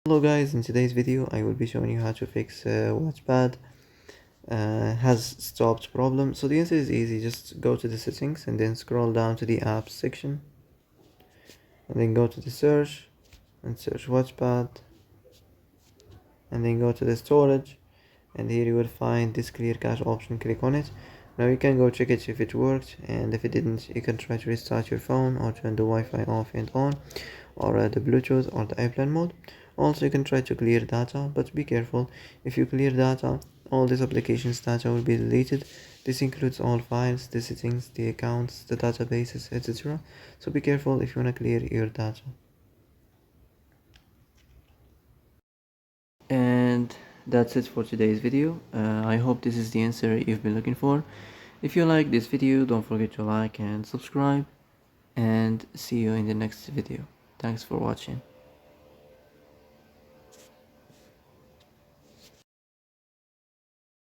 Hello guys, in today's video I will be showing you how to fix Wattpad has stopped problem. So the answer is easy. Just go to the settings and then scroll down to the apps section and then go to the search and search Wattpad and then go to the storage, and here you will find this clear cache option. Click on it. Now you can go check it if it worked, and if it didn't you can try to restart your phone or turn the Wi-Fi off and on, or the Bluetooth or the airplane mode. Also you can try to clear data, but be careful. If you clear data, all this application's data will be deleted. This includes all files, the settings, the accounts, the databases, etc. So be careful if you want to clear your data. And that's it for today's video. I hope this is the answer you've been looking for. If you like this video, don't forget to like and subscribe, and see you in the next video. Thanks for watching.